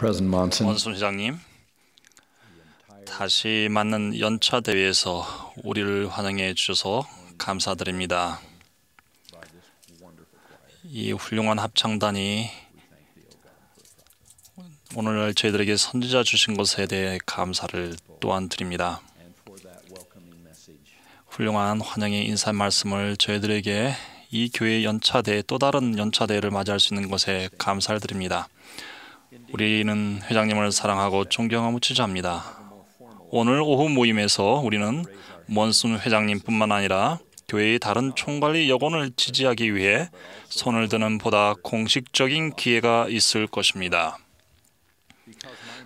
President Monson, 원순 회장님, 다시 맞는 연차 대회에서 우리를 환영해 주셔서 감사드립니다. 이 훌륭한 합창단이 오늘 저희들에게 선지자 주신 것에 대해 감사를 또한 드립니다. 훌륭한 환영의 인사 말씀을 저희들에게 이 교회 연차대, 또 다른 연차대회를 맞이할 수 있는 것에 감사를 드립니다. 우리는 회장님을 사랑하고 존경하고 지지합니다. 오늘 오후 모임에서 우리는 원순 회장님뿐만 아니라 교회의 다른 총관리 여건을 지지하기 위해 손을 드는 보다 공식적인 기회가 있을 것입니다.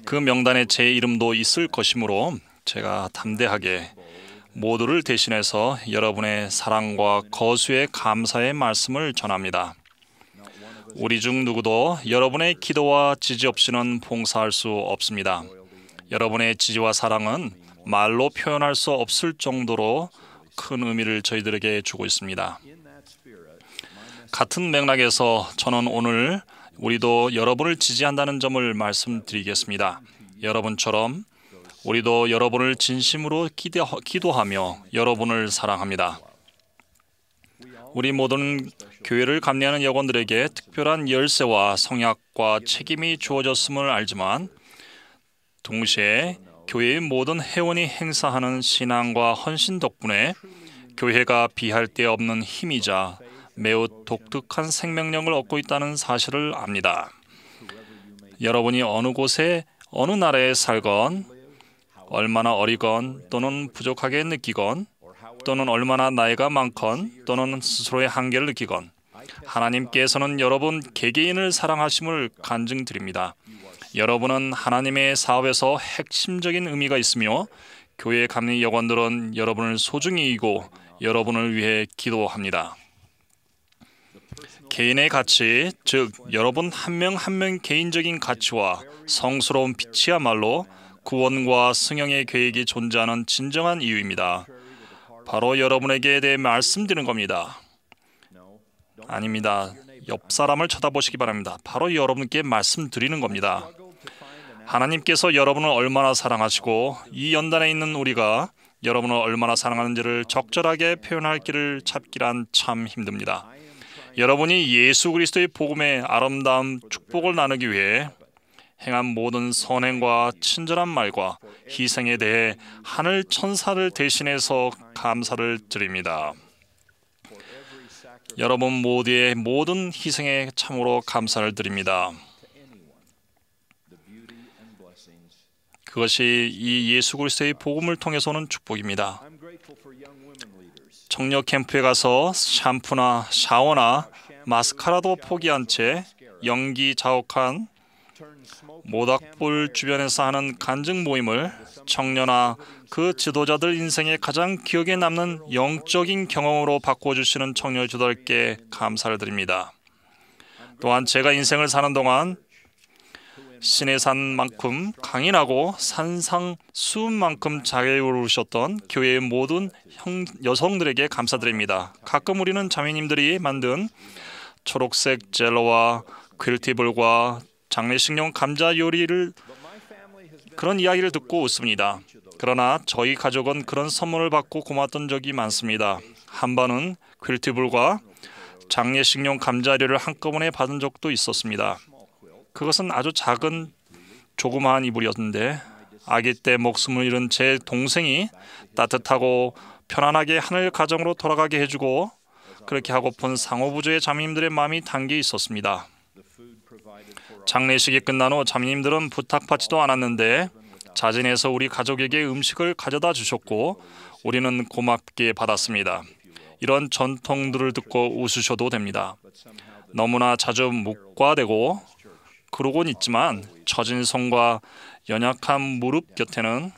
그 명단에 제 이름도 있을 것이므로 제가 담대하게 모두를 대신해서 여러분의 사랑과 거수의 감사의 말씀을 전합니다. 우리 중 누구도 여러분의 기도와 지지 없이는 봉사할 수 없습니다. 여러분의 지지와 사랑은 말로 표현할 수 없을 정도로 큰 의미를 저희들에게 주고 있습니다. 같은 맥락에서 저는 오늘 우리도 여러분을 지지한다는 점을 말씀드리겠습니다. 여러분처럼 우리도 여러분을 진심으로 기도하며 여러분을 사랑합니다. 우리 모든 교회를 감리하는 여건들에게 특별한 열쇠와 성약과 책임이 주어졌음을 알지만 동시에 교회의 모든 회원이 행사하는 신앙과 헌신 덕분에 교회가 비할 데 없는 힘이자 매우 독특한 생명력을 얻고 있다는 사실을 압니다. 여러분이 어느 곳에 어느 나라에 살건, 얼마나 어리건 또는 부족하게 느끼건, 또는 얼마나 나이가 많건 또는 스스로의 한계를 느끼건 하나님께서는 여러분 개개인을 사랑하심을 간증드립니다. 여러분은 하나님의 사업에서 핵심적인 의미가 있으며 교회 감리 여관들은 여러분을 소중히 여기고 여러분을 위해 기도합니다. 개인의 가치, 즉 여러분 한 명 한 명 개인적인 가치와 성스러운 빛이야말로 구원과 승영의 계획이 존재하는 진정한 이유입니다. 바로 여러분에게 대해 말씀드리는 겁니다. 아닙니다. 옆 사람을 쳐다보시기 바랍니다. 바로 여러분께 말씀드리는 겁니다. 하나님께서 여러분을 얼마나 사랑하시고 이 연단에 있는 우리가 여러분을 얼마나 사랑하는지를 적절하게 표현할 길을 찾기란 참 힘듭니다. 여러분이 예수 그리스도의 복음의 아름다운 축복을 나누기 위해 행한 모든 선행과 친절한 말과 희생에 대해 하늘 천사를 대신해서 감사를 드립니다. 여러분 모두의 모든 희생에 참으로 감사를 드립니다. 그것이 이 예수 그리스도의 복음을 통해서 오는 축복입니다. 청년 캠프에 가서 샴푸나 샤워나 마스카라도 포기한 채 연기 자욱한 모닥불 주변에서 하는 간증 모임을 청년아 그 지도자들 인생의 가장 기억에 남는 영적인 경험으로 바꿔주시는 청년 지도자께 감사를 드립니다. 또한 제가 인생을 사는 동안 신의 산만큼 강인하고 산상수훈만큼 자애로우셨던 교회의 모든 여성들에게 감사드립니다. 가끔 우리는 자매님들이 만든 초록색 젤러와 퀼티블과 장례식용 감자 요리를 그런 이야기를 듣고 웃습니다. 그러나 저희 가족은 그런 선물을 받고 고마웠던 적이 많습니다. 한 번은 퀼티블과 장례식용 감자류를 한꺼번에 받은 적도 있었습니다. 그것은 아주 작은 조그마한 이불이었는데 아기 때 목숨을 잃은 제 동생이 따뜻하고 편안하게 하늘 가정으로 돌아가게 해주고 그렇게 하고픈 상호부조의 자매님들의 마음이 담겨 있었습니다. 장례식이 끝난 후 자매님들은 부탁받지도 않았는데 자진해서 우리 가족에게 음식을 가져다 주셨고 우리는 고맙게 받았습니다. 이런 전통들을 듣고 웃으셔도 됩니다. 너무나 자주 묵과되고 그러곤 있지만 처진 손과 연약한 무릎 곁에는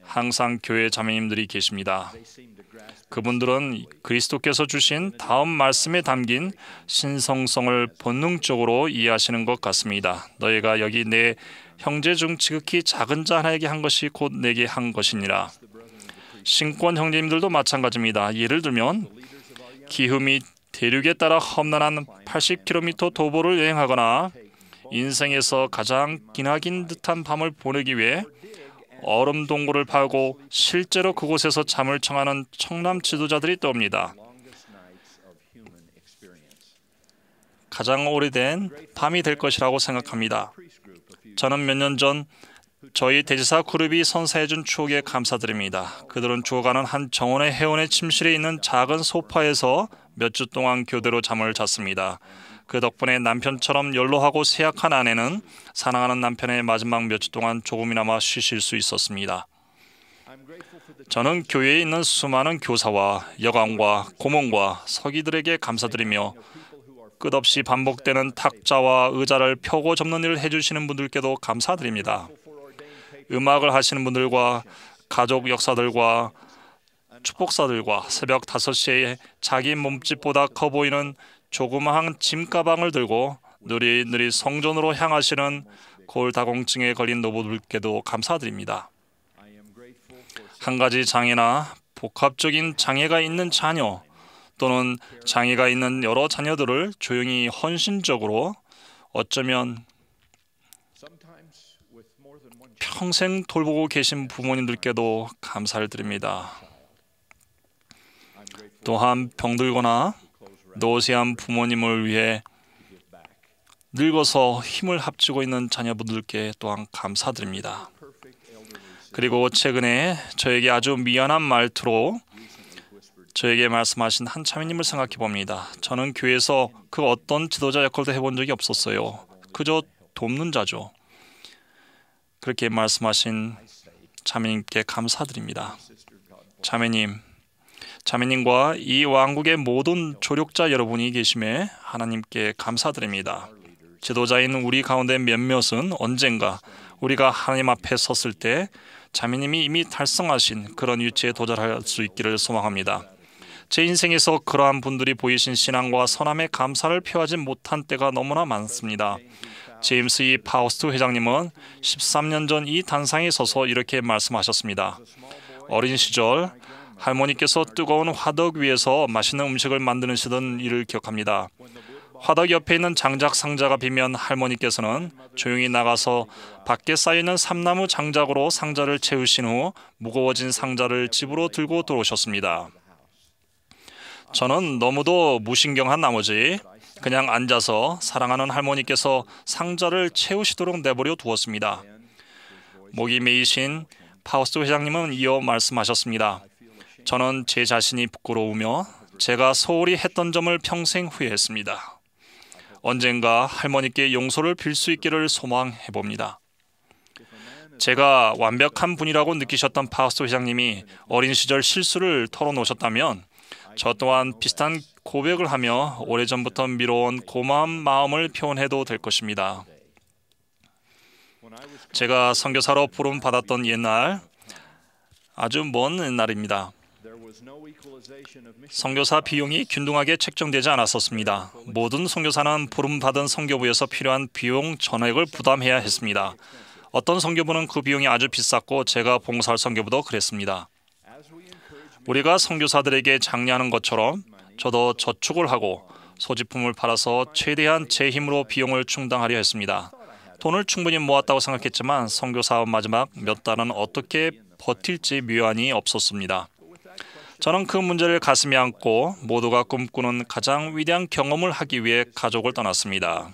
항상 교회 자매님들이 계십니다. 그분들은 그리스도께서 주신 다음 말씀에 담긴 신성성을 본능적으로 이해하시는 것 같습니다. 너희가 여기 내 형제 중 지극히 작은 자 하나에게 한 것이 곧 내게 한 것이니라. 신권 형제님들도 마찬가지입니다. 예를 들면 기후 및 대륙에 따라 험난한 80km 도보를 여행하거나 인생에서 가장 기나긴 듯한 밤을 보내기 위해 얼음 동굴을 파고 실제로 그곳에서 잠을 청하는 청남 지도자들이 떠옵니다. 가장 오래된 밤이 될 것이라고 생각합니다. 저는 몇 년 전 저희 대지사 그룹이 선사해준 추억에 감사드립니다. 그들은 죽어가는 한 정원의 해원의 침실에 있는 작은 소파에서 몇 주 동안 교대로 잠을 잤습니다. 그 덕분에 남편처럼 연로하고 쇠약한 아내는 사랑하는 남편의 마지막 몇 주 동안 조금이나마 쉬실 수 있었습니다. 저는 교회에 있는 수많은 교사와 여관과 고문과 서기들에게 감사드리며 끝없이 반복되는 탁자와 의자를 펴고 접는 일을 해주시는 분들께도 감사드립니다. 음악을 하시는 분들과 가족 역사들과 축복사들과 새벽 5시에 자기 몸집보다 커 보이는 조그마한 짐가방을 들고 느릿느릿 성전으로 향하시는 골다공증에 걸린 노부들께도 감사드립니다. 한 가지 장애나 복합적인 장애가 있는 자녀 또는 장애가 있는 여러 자녀들을 조용히 헌신적으로 어쩌면 평생 돌보고 계신 부모님들께도 감사를 드립니다. 또한 병들거나 노쇠한 부모님을 위해 늙어서 힘을 합치고 있는 자녀분들께 또한 감사드립니다. 그리고 최근에 저에게 아주 미안한 말투로 저에게 말씀하신 한 자매님을 생각해 봅니다. 저는 교회에서 그 어떤 지도자 역할도 해본 적이 없었어요. 그저 돕는 자죠. 그렇게 말씀하신 자매님께 감사드립니다. 자매님과 이 왕국의 모든 조력자 여러분이 계심에 하나님께 감사드립니다. 지도자인 우리 가운데 몇몇은 언젠가 우리가 하나님 앞에 섰을 때 자매님이 이미 달성하신 그런 위치에 도달할 수 있기를 소망합니다. 제 인생에서 그러한 분들이 보이신 신앙과 선함에 감사를 표하지 못한 때가 너무나 많습니다. 제임스 E. 파우스트 회장님은 13년 전 이 단상에 서서 이렇게 말씀하셨습니다. 어린 시절 할머니께서 뜨거운 화덕 위에서 맛있는 음식을 만드시던 일을 기억합니다. 화덕 옆에 있는 장작 상자가 비면 할머니께서는 조용히 나가서 밖에 쌓여있는 삼나무 장작으로 상자를 채우신 후 무거워진 상자를 집으로 들고 들어오셨습니다. 저는 너무도 무신경한 나머지 그냥 앉아서 사랑하는 할머니께서 상자를 채우시도록 내버려 두었습니다. 목이 메이신 파우스트 회장님은 이어 말씀하셨습니다. 저는 제 자신이 부끄러우며 제가 소홀히 했던 점을 평생 후회했습니다. 언젠가 할머니께 용서를 빌 수 있기를 소망해봅니다. 제가 완벽한 분이라고 느끼셨던 파우스트 회장님이 어린 시절 실수를 털어놓으셨다면 저 또한 비슷한 고백을 하며 오래전부터 미뤄온 고마운 마음을 표현해도 될 것입니다. 제가 선교사로 부름받았던 옛날, 아주 먼 옛날입니다. 선교사 비용이 균등하게 책정되지 않았었습니다. 모든 선교사는 부름받은 선교부에서 필요한 비용 전액을 부담해야 했습니다. 어떤 선교부는 그 비용이 아주 비쌌고 제가 봉사할 선교부도 그랬습니다. 우리가 선교사들에게 장려하는 것처럼 저도 저축을 하고 소지품을 팔아서 최대한 제 힘으로 비용을 충당하려 했습니다. 돈을 충분히 모았다고 생각했지만 선교사 마지막 몇 달은 어떻게 버틸지 묘안이 없었습니다. 저는 그 문제를 가슴에 안고 모두가 꿈꾸는 가장 위대한 경험을 하기 위해 가족을 떠났습니다.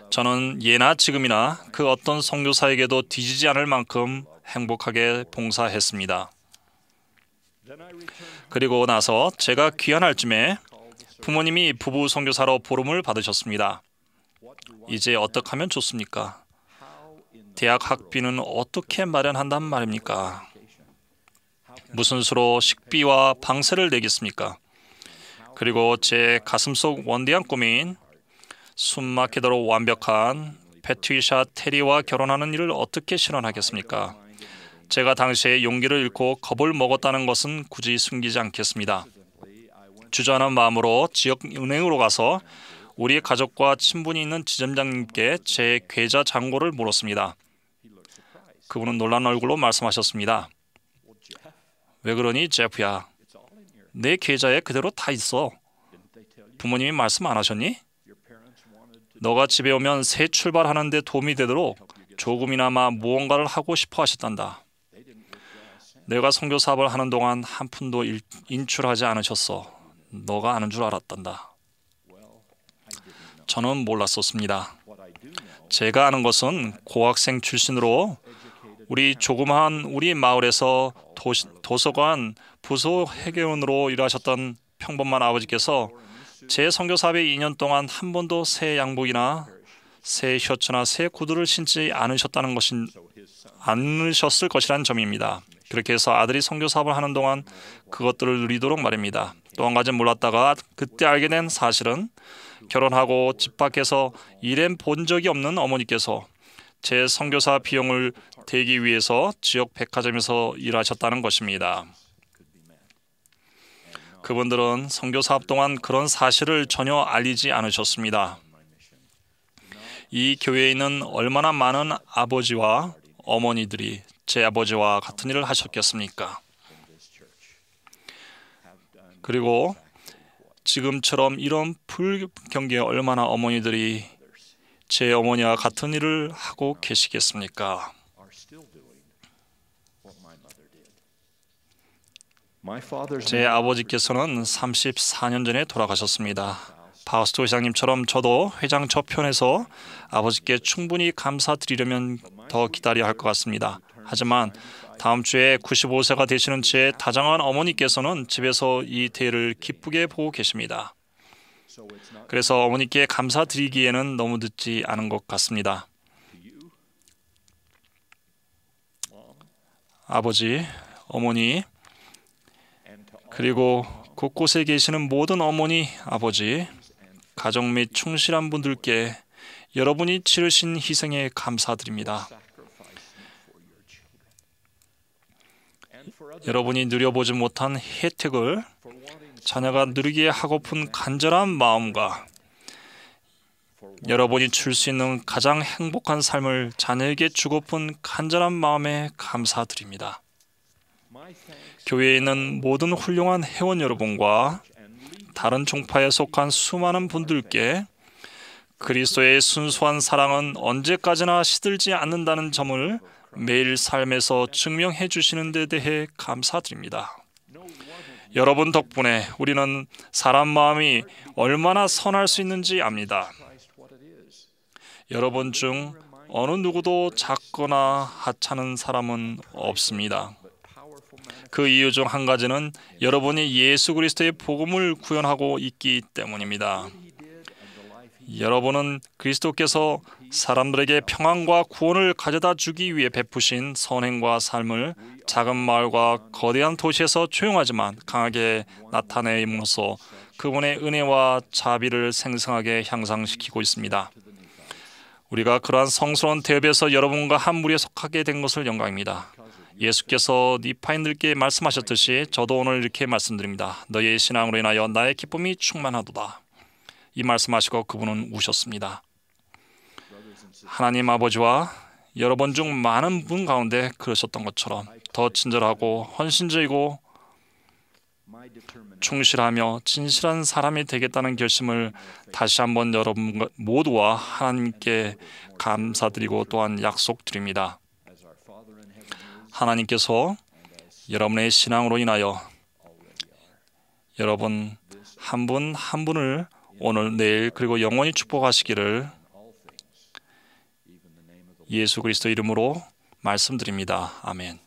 저는 예나 지금이나 그 어떤 선교사에게도 뒤지지 않을 만큼 행복하게 봉사했습니다. 그리고 나서 제가 귀환할 쯤에 부모님이 부부 선교사로 부름을 받으셨습니다. 이제 어떻게 하면 좋습니까? 대학 학비는 어떻게 마련한단 말입니까? 무슨 수로 식비와 방세를 내겠습니까? 그리고 제 가슴속 원대한 꿈인 숨막히도록 완벽한 패트리샤 테리와 결혼하는 일을 어떻게 실현하겠습니까? 제가 당시에 용기를 잃고 겁을 먹었다는 것은 굳이 숨기지 않겠습니다. 주저하는 마음으로 지역 은행으로 가서 우리 가족과 친분이 있는 지점장님께 제 계좌 잔고를 물었습니다. 그분은 놀란 얼굴로 말씀하셨습니다. 왜 그러니 제프야? 내 계좌에 그대로 다 있어. 부모님이 말씀 안 하셨니? 너가 집에 오면 새 출발하는 데 도움이 되도록 조금이나마 무언가를 하고 싶어 하셨단다. 내가 선교 사업을 하는 동안 한 푼도 인출하지 않으셨어. 너가 아는 줄 알았단다. 저는 몰랐었습니다. 제가 아는 것은 고학생 출신으로 우리 마을에서 도서관 부서 회계원으로 일하셨던 평범한 아버지께서 제 선교 사업에 2년 동안 한 번도 새 양복이나 새 셔츠나 새 구두를 신지 않으셨을 것이란 점입니다. 그렇게 해서 아들이 선교 사업을 하는 동안 그것들을 누리도록 말입니다. 또 한 가지 몰랐다가 그때 알게 된 사실은 결혼하고 집 밖에서 일해 본 적이 없는 어머니께서 제 선교사 비용을 대기 위해서 지역 백화점에서 일하셨다는 것입니다. 그분들은 선교 사업 동안 그런 사실을 전혀 알리지 않으셨습니다. 이 교회에 있는 얼마나 많은 아버지와 어머니들이 제 아버지와 같은 일을 하셨겠습니까? 그리고 지금처럼 이런 불경기에 얼마나 어머니들이 제 어머니와 같은 일을 하고 계시겠습니까? 제 아버지께서는 34년 전에 돌아가셨습니다. 파우스트 회장님처럼 저도 회장 저편에서 아버지께 충분히 감사드리려면 더 기다려야 할 것 같습니다. 하지만 다음 주에 95세가 되시는 제 다정한 어머니께서는 집에서 이 대회를 기쁘게 보고 계십니다. 그래서 어머니께 감사드리기에는 너무 늦지 않은 것 같습니다. 아버지, 어머니, 그리고 곳곳에 계시는 모든 어머니, 아버지, 가족 및 충실한 분들께 여러분이 치르신 희생에 감사드립니다. 여러분이 누려보지 못한 혜택을 자녀가 누리게 하고픈 간절한 마음과 여러분이 줄 수 있는 가장 행복한 삶을 자녀에게 주고픈 간절한 마음에 감사드립니다. 교회에 있는 모든 훌륭한 회원 여러분과 다른 종파에 속한 수많은 분들께 그리스도의 순수한 사랑은 언제까지나 시들지 않는다는 점을 매일 삶에서 증명해 주시는 데 대해 감사드립니다. 여러분 덕분에 우리는 사람 마음이 얼마나 선할 수 있는지 압니다. 여러분 중 어느 누구도 작거나 하찮은 사람은 없습니다. 그 이유 중 한 가지는 여러분이 예수 그리스도의 복음을 구현하고 있기 때문입니다. 여러분은 그리스도께서 사람들에게 평안과 구원을 가져다 주기 위해 베푸신 선행과 삶을 작은 마을과 거대한 도시에서 조용하지만 강하게 나타내므로써 그분의 은혜와 자비를 생생하게 향상시키고 있습니다. 우리가 그러한 성스러운 대업에서 여러분과 한 무리에 속하게 된 것을 영광입니다. 예수께서 니파인들께 말씀하셨듯이 저도 오늘 이렇게 말씀드립니다. 너희의 신앙으로 인하여 나의 기쁨이 충만하도다. 이 말씀하시고 그분은 우셨습니다. 하나님 아버지와 여러분 중 많은 분 가운데 그러셨던 것처럼 더 친절하고 헌신적이고 충실하며 진실한 사람이 되겠다는 결심을 다시 한번 여러분 모두와 하나님께 감사드리고 또한 약속드립니다. 하나님께서 여러분의 신앙으로 인하여 여러분 한 분 한 분을 오늘 내일 그리고 영원히 축복하시기를 예수 그리스도 이름으로 말씀드립니다. 아멘.